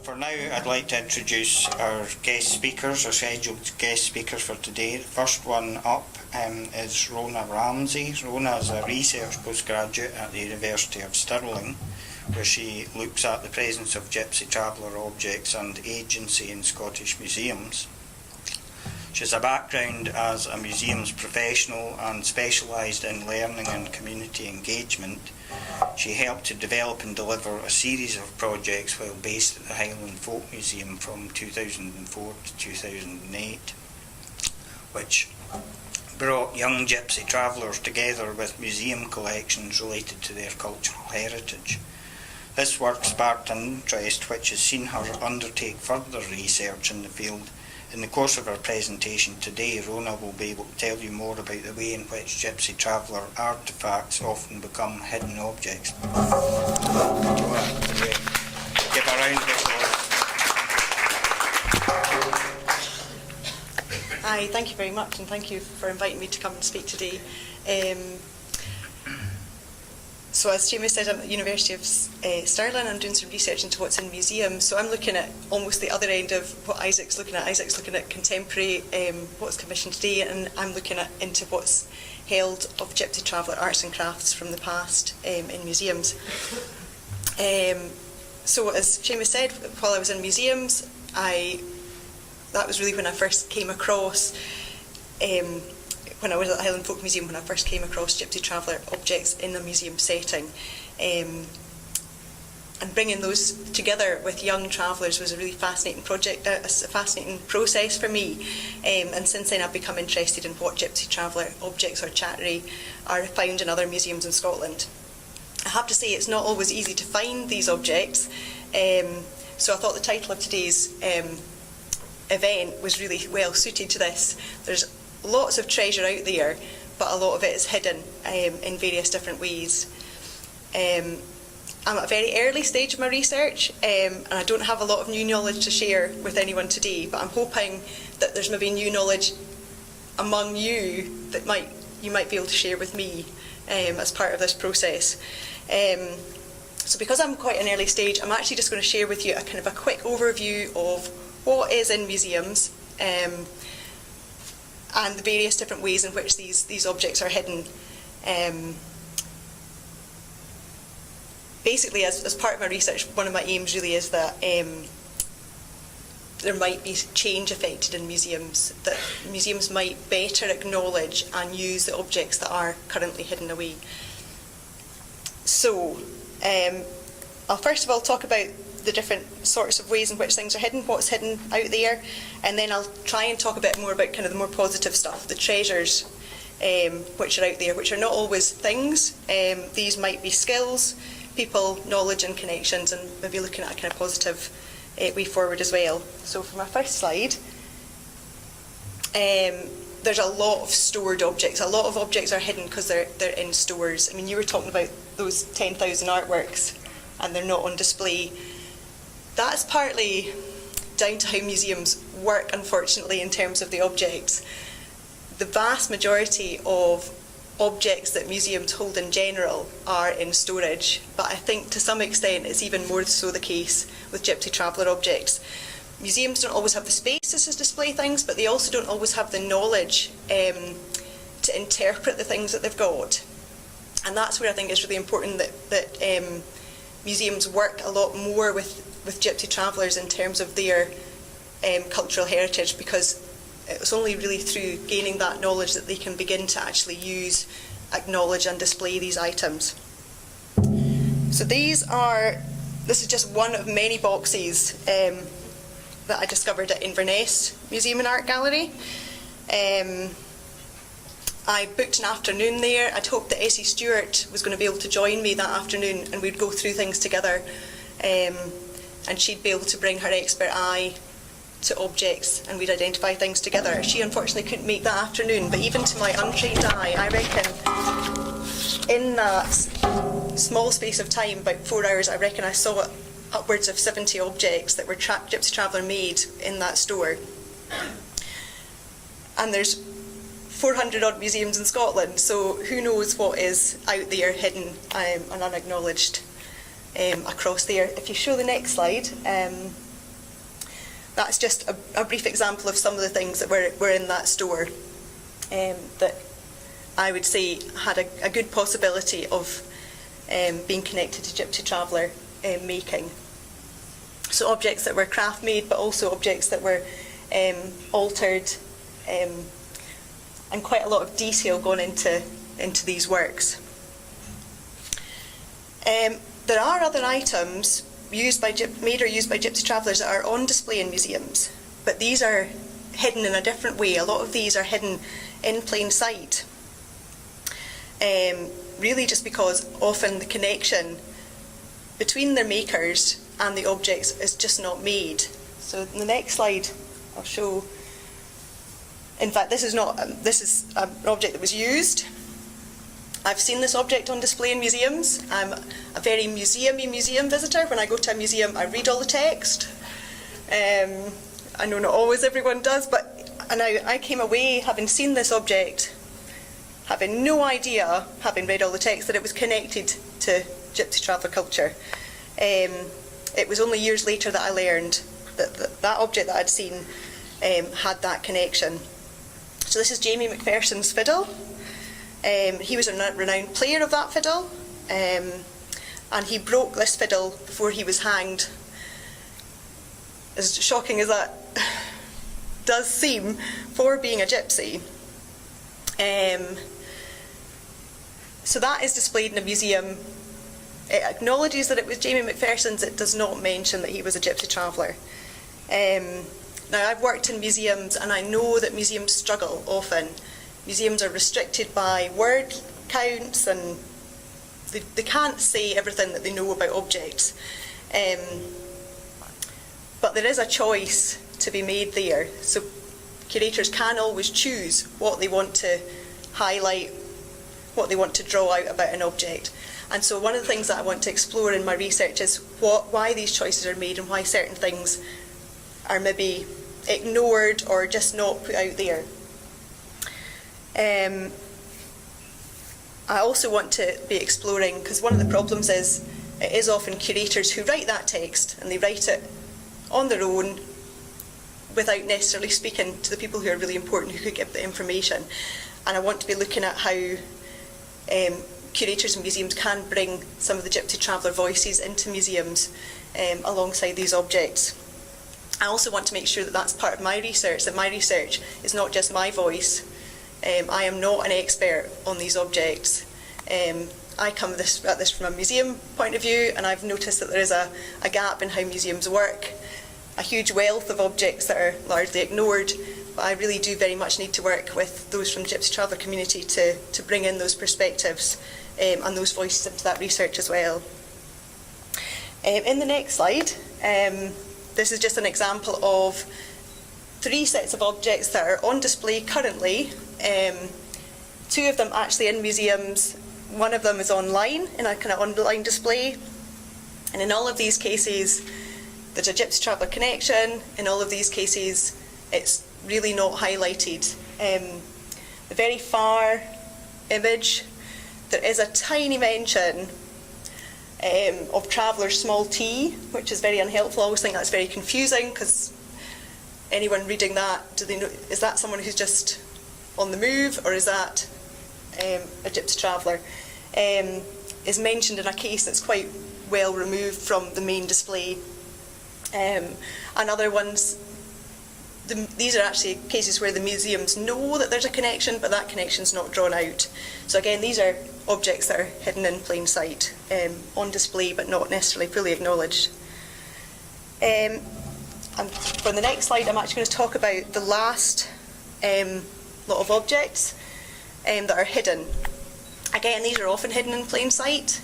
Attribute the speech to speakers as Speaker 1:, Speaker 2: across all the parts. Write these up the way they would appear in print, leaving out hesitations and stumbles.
Speaker 1: For now, I'd like to introduce our guest speakers, our scheduled guest speakers for today. The first one up is Rhona Ramsey. Rhona is a research postgraduate at the University of Stirling, where she looks at the presence of Gypsy Traveller objects and agency in Scottish museums. She has a background as a museums professional and specialised in learning and community engagement. She helped to develop and deliver a series of projects while based at the Highland Folk Museum from 2004 to 2008, which brought young Gypsy travellers together with museum collections related to their cultural heritage. This work sparked an interest which has seen her undertake further research in the field. In the course of our presentation today, Rhona will be able to tell you more about the way in which Gypsy Traveller artefacts often become hidden objects. Do you want to give a round of applause?
Speaker 2: Hi, thank you very much, and thank you for inviting me to come and speak today. So as Jamie said, I'm at the University of Stirling. I'm doing some research into what's in museums. So I'm looking at almost the other end of what Isaac's looking at. Isaac's looking at contemporary, what's commissioned today, and I'm looking at into what's held of Gypsy Traveller arts and crafts from the past in museums. So as Jamie said, while I was in museums, that was really when I first came across when I was at the Highland Folk Museum, when I first came across Gypsy Traveller objects in a museum setting. And bringing those together with young travellers was a really fascinating project, a fascinating process for me. And since then I've become interested in what Gypsy Traveller objects or chattery are found in other museums in Scotland. I have to say it's not always easy to find these objects, so I thought the title of today's event was really well suited to this. There's lots of treasure out there, but a lot of it is hidden in various different ways. I'm at a very early stage of my research, and I don't have a lot of new knowledge to share with anyone today, but I'm hoping that there's maybe new knowledge among you that you might be able to share with me as part of this process. So because I'm quite an early stage, I'm actually just going to share with you a kind of a quick overview of what is in museums, and the various different ways in which these objects are hidden. Basically, as part of my research, one of my aims really is that there might be change affected in museums, that museums might better acknowledge and use the objects that are currently hidden away. So, I'll first of all talk about the different sorts of ways in which things are hidden, what's hidden out there, and then I'll try and talk a bit more about kind of the more positive stuff, the treasures which are out there, which are not always things. These might be skills, people, knowledge and connections, and maybe looking at a kind of positive way forward as well. So for my first slide, there's a lot of stored objects. A lot of objects are hidden because they're in stores. I mean, you were talking about those 10,000 artworks and they're not on display. That's partly down to how museums work, unfortunately, in terms of the objects. The vast majority of objects that museums hold in general are in storage, but I think to some extent it's even more so the case with Gypsy Traveller objects. Museums don't always have the spaces to display things, but they also don't always have the knowledge to interpret the things that they've got. And that's where I think it's really important that museums work a lot more with Gypsy Travellers in terms of their cultural heritage, because it's only really through gaining that knowledge that they can begin to actually use, acknowledge and display these items. So this is just one of many boxes that I discovered at Inverness Museum and Art Gallery. I booked an afternoon there. I'd hoped that Essie Stewart was going to be able to join me that afternoon and we'd go through things together, and she'd be able to bring her expert eye to objects and we'd identify things together. She unfortunately couldn't make that afternoon, but even to my untrained eye, I reckon in that small space of time, about 4 hours, I reckon I saw upwards of 70 objects that were Gypsy Traveller made in that store. And there's 400 odd museums in Scotland, so who knows what is out there hidden and unacknowledged across there. If you show the next slide, that's just a brief example of some of the things that were in that store that I would say had a good possibility of being connected to Gypsy Traveller making. So objects that were craft made, but also objects that were altered, and quite a lot of detail gone into these works. There are other items made or used by Gypsy Travellers that are on display in museums, but these are hidden in a different way. A lot of these are hidden in plain sight, really just because often the connection between their makers and the objects is just not made. So in the next slide I'll show, in fact this is an object that was used. I've seen this object on display in museums. I'm a very museum-y museum visitor. When I go to a museum, I read all the text. I know not always everyone does, but I came away having seen this object, having no idea, having read all the text, that it was connected to Gypsy Traveller culture. It was only years later that I learned that object that I'd seen had that connection. So this is Jamie McPherson's fiddle. He was a renowned player of that fiddle, and he broke this fiddle before he was hanged. As shocking as that does seem, for being a gypsy. So that is displayed in a museum. It acknowledges that it was Jamie McPherson's. It does not mention that he was a Gypsy Traveller. Now, I've worked in museums, and I know that museums struggle often. Museums are restricted by word counts, and they can't say everything that they know about objects. But there is a choice to be made there. So curators can always choose what they want to highlight, what they want to draw out about an object. And so one of the things that I want to explore in my research is why these choices are made and why certain things are maybe ignored or just not put out there. I also want to be exploring, because one of the problems is it is often curators who write that text, and they write it on their own without necessarily speaking to the people who are really important, who could give the information. And I want to be looking at how curators and museums can bring some of the Gypsy Traveller voices into museums alongside these objects. I also want to make sure that that's part of my research, that my research is not just my voice. I am not an expert on these objects. I come at this from a museum point of view, and I've noticed that there is a gap in how museums work, a huge wealth of objects that are largely ignored, but I really do very much need to work with those from the Gypsy Traveller community to bring in those perspectives and those voices into that research as well. In the next slide, this is just an example of 3 sets of objects that are on display currently. 2 of them actually in museums. One of them is online, in a kind of online display. And in all of these cases, there's a Gypsy Traveller connection. In all of these cases, it's really not highlighted. The very far image, there is a tiny mention of Traveller's small t, which is very unhelpful. I always think that's very confusing, because anyone reading that, do they know, is that someone who's just on the move, or is that a Gypsy Traveller? Is mentioned in a case that's quite well removed from the main display. And other ones, these are actually cases where the museums know that there's a connection, but that connection's not drawn out. So again, these are objects that are hidden in plain sight, on display, but not necessarily fully acknowledged. And for the next slide, I'm actually going to talk about the last lot of objects that are hidden. Again, these are often hidden in plain sight.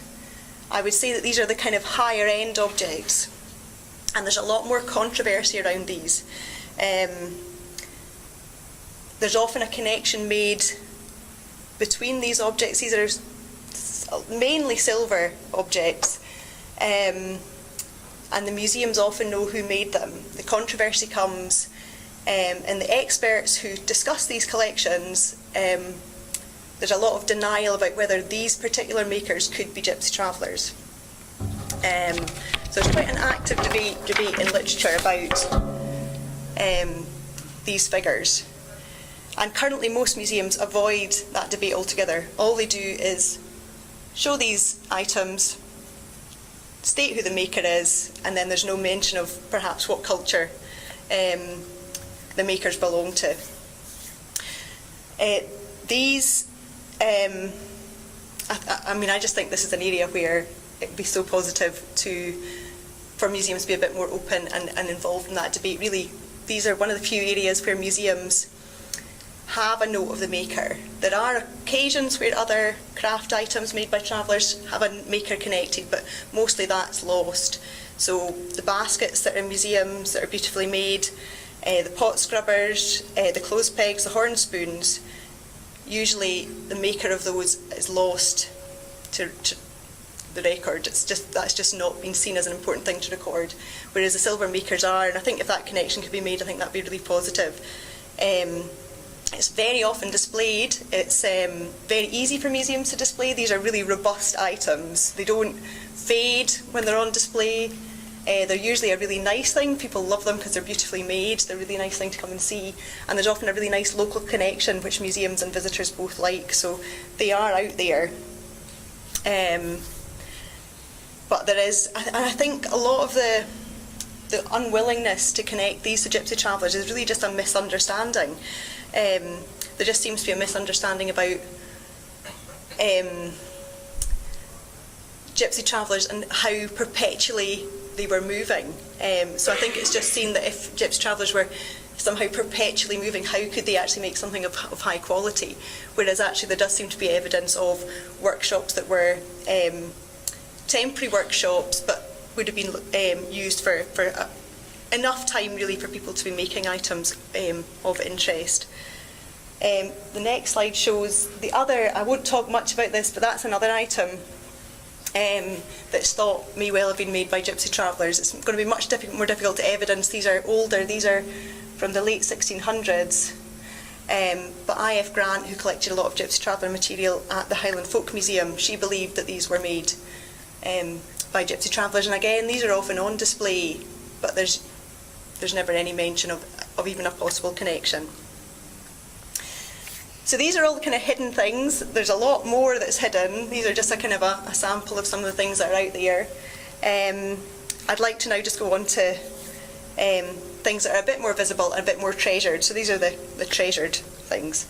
Speaker 2: I would say that these are the kind of higher end objects, and there's a lot more controversy around these. There's often a connection made between these objects. These are mainly silver objects, and the museums often know who made them. The controversy comes in the experts who discuss these collections. There's a lot of denial about whether these particular makers could be Gypsy Travellers. So there's quite an active debate in literature about these figures. And currently most museums avoid that debate altogether. All they do is show these items, state who the maker is, and then there's no mention of perhaps what culture the makers belong to. I just think this is an area where it would be so positive for museums to be a bit more open and involved in that debate. Really, these are one of the few areas where museums have a note of the maker. There are occasions where other craft items made by travellers have a maker connected, but mostly that's lost. So the baskets that are in museums that are beautifully made, the pot scrubbers, the clothes pegs, the horn spoons, usually the maker of those is lost to the record. That's just not been seen as an important thing to record, whereas the silver makers are, and I think if that connection could be made, I think that'd be really positive. It's very often displayed. It's very easy for museums to display. These are really robust items. They don't fade when they're on display. They're usually a really nice thing. People love them because they're beautifully made. They're a really nice thing to come and see. And there's often a really nice local connection, which museums and visitors both like. So they are out there. But there is, and I think a lot of the unwillingness to connect these to Gypsy Travellers is really just a misunderstanding. There just seems to be a misunderstanding about Gypsy Travellers and how perpetually they were moving. So I think it's just seen that if Gypsy Travellers were somehow perpetually moving, how could they actually make something of high quality? Whereas actually there does seem to be evidence of workshops that were temporary workshops, but would have been used for enough time really for people to be making items of interest. The next slide shows the other, I won't talk much about this, but that's another item that's thought may well have been made by Gypsy Travellers. It's going to be much more difficult to evidence. These are older, these are from the late 1600s. But I.F. Grant, who collected a lot of Gypsy Traveller material at the Highland Folk Museum, she believed that these were made by Gypsy Travellers. And again, these are often on display, but there's never any mention of even a possible connection. So these are all the kind of hidden things. There's a lot more that's hidden. These are just a kind of a sample of some of the things that are out there. I'd like to now just go on to things that are a bit more visible and a bit more treasured. So these are the treasured things.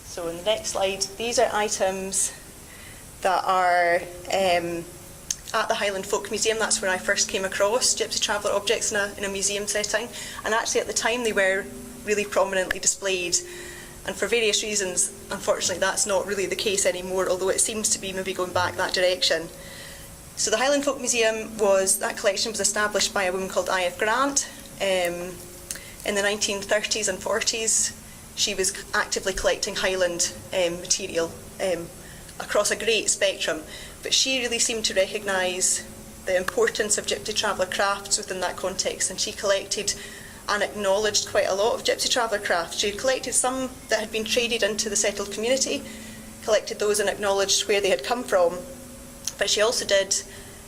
Speaker 2: So in the next slide, these are items that are at the Highland Folk Museum. That's where I first came across Gypsy Traveller objects in a museum setting. And actually at the time they were really prominently displayed. And for various reasons, unfortunately, that's not really the case anymore, although it seems to be maybe going back that direction. So the Highland Folk Museum that collection was established by a woman called I.F. Grant. In the 1930s and 40s, she was actively collecting Highland material across a great spectrum, but she really seemed to recognise the importance of Gypsy Traveller crafts within that context, and she collected and acknowledged quite a lot of Gypsy Traveller crafts. She collected some that had been traded into the settled community, collected those and acknowledged where they had come from, but she also did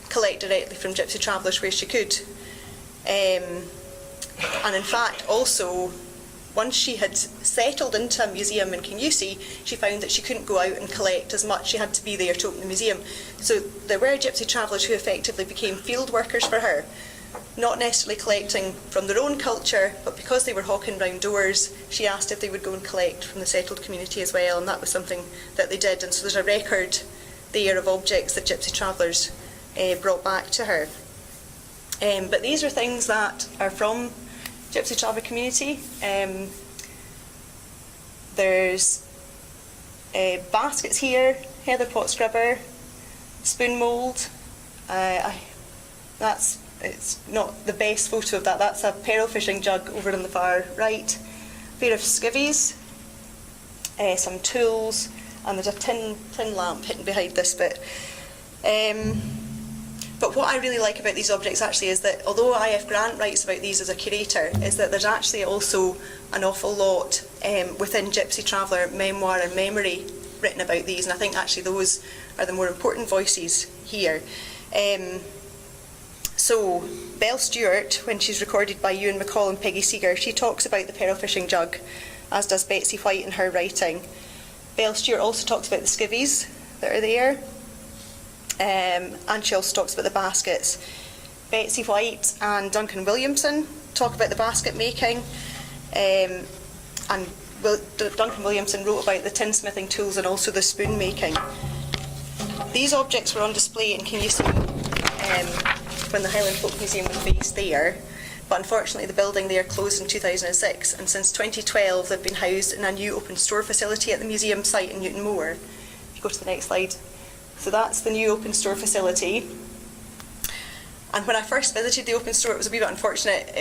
Speaker 2: collect directly from Gypsy Travellers where she could. And in fact, also, once she had settled into a museum in Kingussie, she found that she couldn't go out and collect as much. She had to be there to open the museum. So there were Gypsy Travellers who effectively became field workers for her, not necessarily collecting from their own culture, but because they were hawking round doors, she asked if they would go and collect from the settled community as well, and that was something that they did. And so there's a record there of objects that Gypsy Travellers brought back to her. But these are things that are from Gypsy Traveller community. There's baskets here, heather pot scrubber, spoon mould. It's not the best photo of that. That's a pearl fishing jug over on the far right. A pair of skivvies, some tools, and there's a tin lamp hidden behind this bit. But what I really like about these objects actually is that although I.F. Grant writes about these as a curator, is that there's actually also an awful lot within Gypsy Traveller memoir and memory written about these, and I think actually those are the more important voices here. So Belle Stewart, when she's recorded by Ewan MacColl and Peggy Seeger, she talks about the pearl fishing jug, as does Betsy White in her writing. Belle Stewart also talks about the skivvies that are there, and she also talks about the baskets. Betsy White and Duncan Williamson talk about the basket making, and Duncan Williamson wrote about the tinsmithing tools and also the spoon making. These objects were on display in Kinussie when the Highland Folk Museum was based there, but unfortunately the building there closed in 2006, and since 2012 they've been housed in a new open store facility at the museum site in Newton Moor. If you go to the next slide. So that's the new open store facility. And when I first visited the open store, it was a wee bit unfortunate.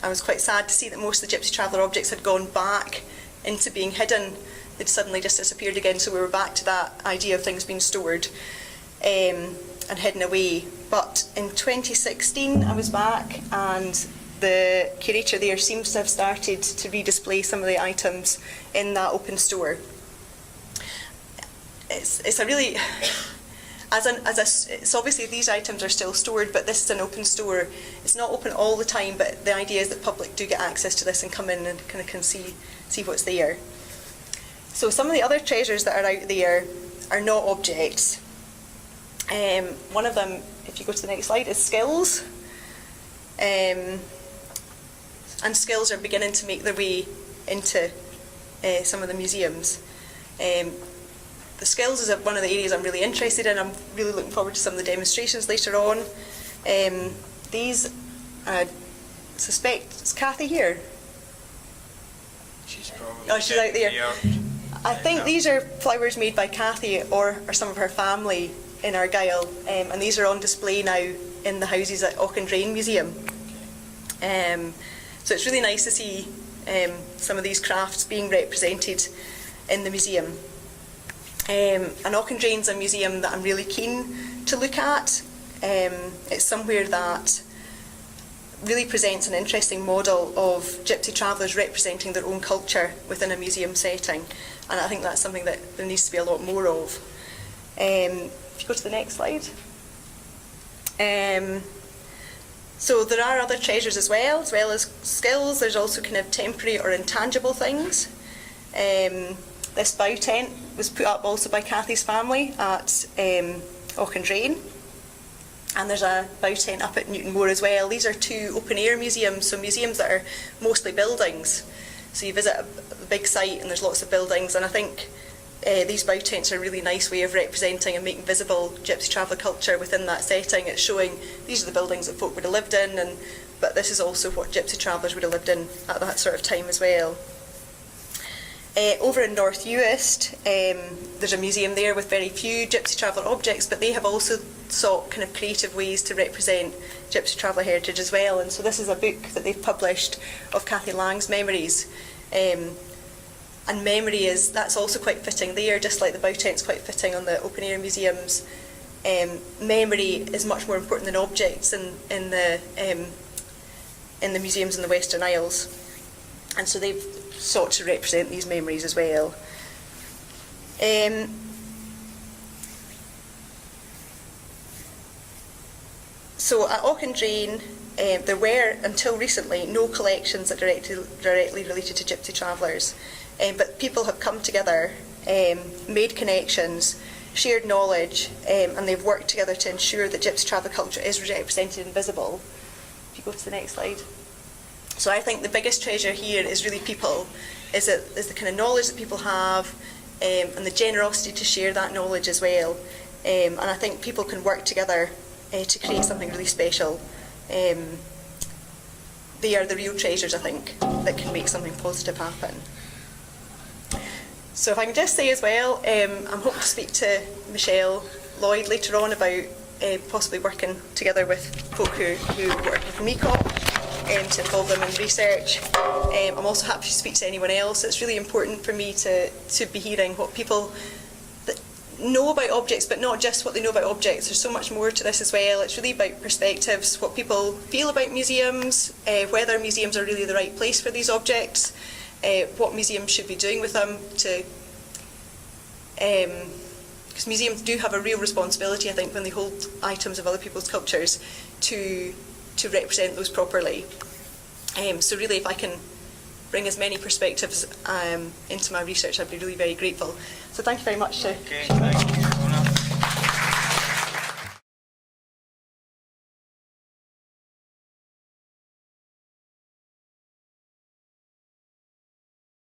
Speaker 2: I was quite sad to see that most of the Gypsy Traveller objects had gone back into being hidden. They'd suddenly just disappeared again, so we were back to that idea of things being stored and hidden away. But in 2016 I was back, and the curator there seems to have started to redisplay some of the items in that open store. It's a really, it's obviously these items are still stored, but this is an open store. It's not open all the time, but the idea is that public do get access to this and come in and kind of can see what's there. So some of the other treasures that are out there are not objects. One of them, if you go to the next slide, is skills. And skills are beginning to make their way into some of the museums. The skills is one of the areas I'm really interested in. I'm really looking forward to some of the demonstrations later on. These, I suspect, is Cathy here?
Speaker 1: She's probably
Speaker 2: she's out there. I think these are flowers made by Cathy or some of her family in Argyll, and these are on display now in the houses at Auchendrane Museum. So it's really nice to see some of these crafts being represented in the museum. And Auchendrane's a museum that I'm really keen to look at. It's somewhere that really presents an interesting model of Gypsy travellers representing their own culture within a museum setting, and I think that's something that there needs to be a lot more of. If you go to the next slide. So there are other treasures as well as skills. There's also kind of temporary or intangible things. This bow tent was put up also by Cathy's family at Auchendrane. And there's a bow tent up at Newton Moor as well. These are two open air museums, so museums that are mostly buildings. So you visit a big site and there's lots of buildings, and I think these bow tents are a really nice way of representing and making visible Gypsy Traveller culture within that setting. It's showing these are the buildings that folk would have lived in, but this is also what Gypsy Travellers would have lived in at that sort of time as well. Over in North Uist, there's a museum there with very few Gypsy Traveller objects, but they have also sought kind of creative ways to represent Gypsy Traveller heritage as well. And so this is a book that they've published of Cathy Lang's memories. And memory that's also quite fitting there, just like the bow tent's quite fitting on the open air museums. Memory is much more important than objects in the museums in the Western Isles. And so they've sought to represent these memories as well. So at Auchendrane, there were, until recently, no collections that directly related to Gypsy travellers. But people have come together, made connections, shared knowledge, and they've worked together to ensure that Gypsy traveller culture is represented and visible. If you go to the next slide. So I think the biggest treasure here is really people, is the kind of knowledge that people have, and the generosity to share that knowledge as well. And I think people can work together to create something really special. They are the real treasures, I think, that can make something positive happen. So if I can just say as well, I'm hoping to speak to Michelle Lloyd later on about possibly working together with folk who work with MECOP to involve them in research. I'm also happy to speak to anyone else. It's really important for me to be hearing what people that know about objects, but not just what they know about objects. There's so much more to this as well. It's really about perspectives, what people feel about museums, whether museums are really the right place for these objects, what museums should be doing with them to because museums do have a real responsibility, I think, when they hold items of other people's cultures to represent those properly. So really, if I can bring as many perspectives into my research, I'd be really very grateful. So thank you very much.
Speaker 1: Okay, thank you, Rhona.